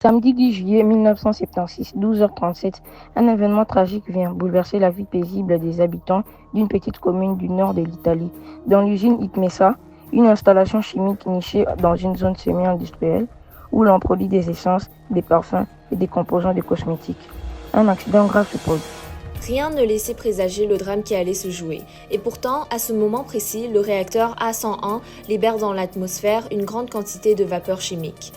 Samedi 10 juillet 1976, 12h37, un événement tragique vient bouleverser la vie paisible des habitants d'une petite commune du nord de l'Italie. Dans l'usine Itmesa, une installation chimique nichée dans une zone semi-industrielle où l'on produit des essences, des parfums et des composants de cosmétiques. Un accident grave se produit. Rien ne laissait présager le drame qui allait se jouer. Et pourtant, à ce moment précis, le réacteur A101 libère dans l'atmosphère une grande quantité de vapeur chimique.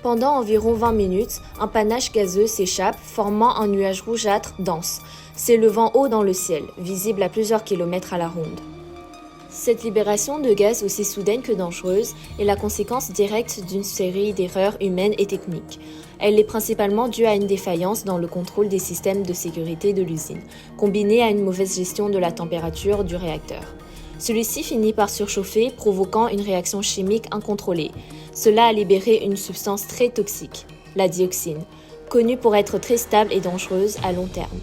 Pendant environ 20 minutes, un panache gazeux s'échappe, formant un nuage rougeâtre dense, s'élevant haut dans le ciel, visible à plusieurs kilomètres à la ronde. Cette libération de gaz aussi soudaine que dangereuse est la conséquence directe d'une série d'erreurs humaines et techniques. Elle est principalement due à une défaillance dans le contrôle des systèmes de sécurité de l'usine, combinée à une mauvaise gestion de la température du réacteur. Celui-ci finit par surchauffer, provoquant une réaction chimique incontrôlée. Cela a libéré une substance très toxique, la dioxine, connue pour être très stable et dangereuse à long terme.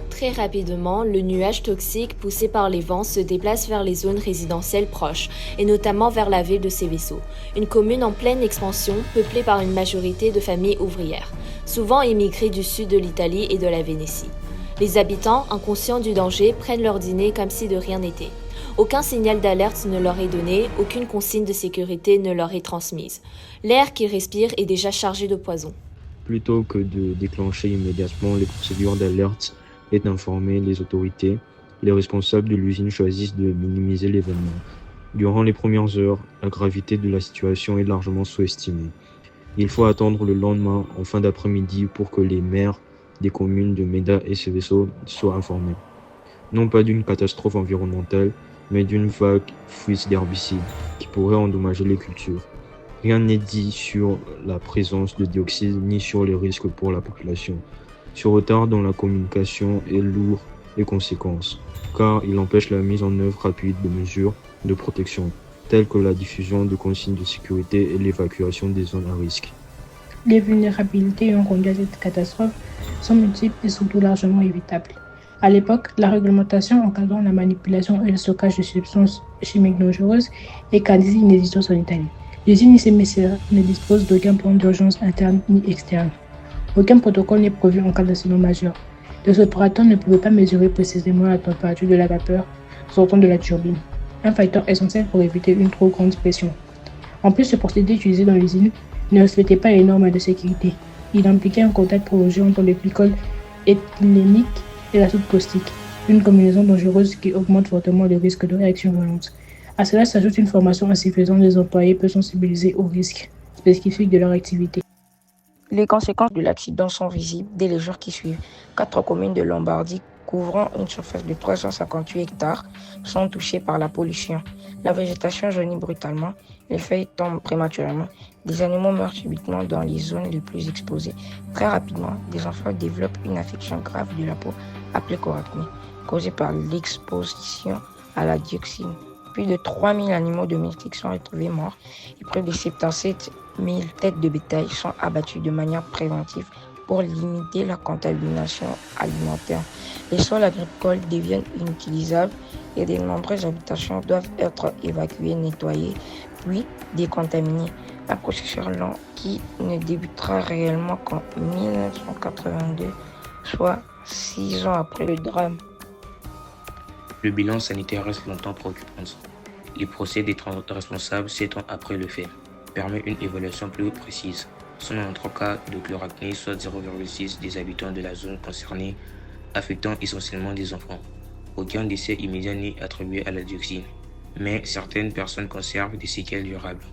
Très rapidement, le nuage toxique poussé par les vents se déplace vers les zones résidentielles proches, et notamment vers la ville de Seveso, une commune en pleine expansion peuplée par une majorité de familles ouvrières, souvent émigrées du sud de l'Italie et de la Vénétie. Les habitants, inconscients du danger, prennent leur dîner comme si de rien n'était. Aucun signal d'alerte ne leur est donné, aucune consigne de sécurité ne leur est transmise. L'air qu'ils respirent est déjà chargé de poison. Plutôt que de déclencher immédiatement les procédures d'alerte et d'informer les autorités, les responsables de l'usine choisissent de minimiser l'événement. Durant les premières heures, la gravité de la situation est largement sous-estimée. Il faut attendre le lendemain, en fin d'après-midi, pour que les maires des communes de Meda et Seveso soient informés. Non pas d'une catastrophe environnementale, mais d'une vague fuite d'herbicides qui pourrait endommager les cultures. Rien n'est dit sur la présence de dioxyde ni sur les risques pour la population. Ce retard dans la communication est lourd de conséquences, car il empêche la mise en œuvre rapide de mesures de protection, telles que la diffusion de consignes de sécurité et l'évacuation des zones à risque. Les vulnérabilités ayant conduit à cette catastrophe sont multiples et surtout largement évitables. À l'époque, la réglementation encadrant la manipulation et le stockage de substances chimiques dangereuses est quasi inexistante en Italie. L'usine ICMSA ne dispose d'aucun plan d'urgence interne ni externe. Aucun protocole n'est prévu en cas d'incident majeur. Les opérateurs ne pouvaient pas mesurer précisément la température de la vapeur sortant de la turbine, un facteur essentiel pour éviter une trop grande pression. En plus, ce procédé utilisé dans l'usine ne respectait pas les normes de sécurité. Il impliquait un contact prolongé entre le glycol éthylénique et la soude caustique, une combinaison dangereuse qui augmente fortement le risque de réaction violente. À cela s'ajoute une formation insuffisante des employés peu sensibilisés aux risques spécifiques de leur activité. Les conséquences de l'accident sont visibles dès les jours qui suivent. 4 communes de Lombardie, couvrant une surface de 358 hectares, sont touchées par la pollution. La végétation jaunit brutalement, les feuilles tombent prématurément, des animaux meurent subitement dans les zones les plus exposées. Très rapidement, des enfants développent une affection grave de la peau appelée choracné, causée par l'exposition à la dioxine. Plus de 3000 animaux domestiques sont retrouvés morts et près de 77 000 têtes de bétail sont abattues de manière préventive pour limiter la contamination alimentaire. Les sols agricoles deviennent inutilisables et de nombreuses habitations doivent être évacuées, nettoyées, puis décontaminées. Un processus lent qui ne débutera réellement qu'en 1982, soit 6 ans après le drame. Le bilan sanitaire reste longtemps préoccupant. Les procès des responsables 7 ans après le fait permet une évaluation plus précise. 193 cas de chloracné, soit 0,6 des habitants de la zone concernée, affectant essentiellement des enfants. Aucun décès immédiat n'est attribué à la dioxine, mais certaines personnes conservent des séquelles durables.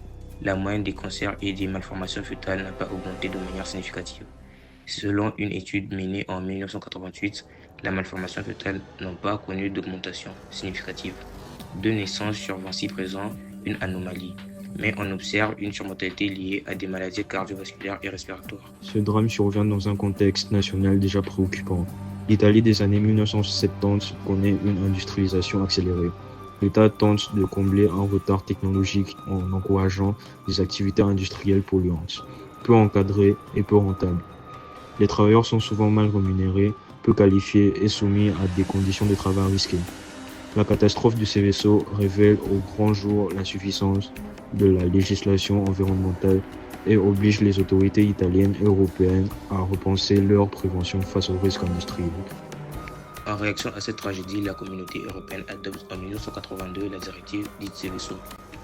La moyenne des cancers et des malformations fœtales n'a pas augmenté de manière significative. Selon une étude menée en 1988, la malformation fœtale n'a pas connu d'augmentation significative. 2 naissances sur 26 présentent une anomalie, mais on observe une surmortalité liée à des maladies cardiovasculaires et respiratoires. Ce drame survient dans un contexte national déjà préoccupant. L'Italie des années 1970 connaît une industrialisation accélérée. L'État tente de combler un retard technologique en encourageant des activités industrielles polluantes, peu encadrées et peu rentables. Les travailleurs sont souvent mal rémunérés, peu qualifiés et soumis à des conditions de travail risquées. La catastrophe de Seveso révèle au grand jour l'insuffisance de la législation environnementale et oblige les autorités italiennes et européennes à repenser leur prévention face aux risques industriels. En réaction à cette tragédie, la communauté européenne adopte en 1982 la directive dite Seveso,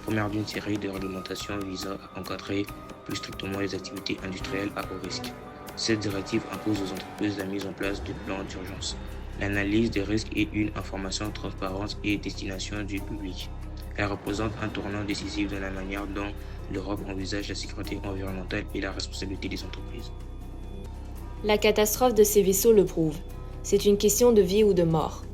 première d'une série de réglementations visant à encadrer plus strictement les activités industrielles à haut risque. Cette directive impose aux entreprises la mise en place de plans d'urgence, l'analyse des risques et une information transparente et destination du public. Elle représente un tournant décisif dans la manière dont l'Europe envisage la sécurité environnementale et la responsabilité des entreprises. La catastrophe de Seveso le prouve. C'est une question de vie ou de mort.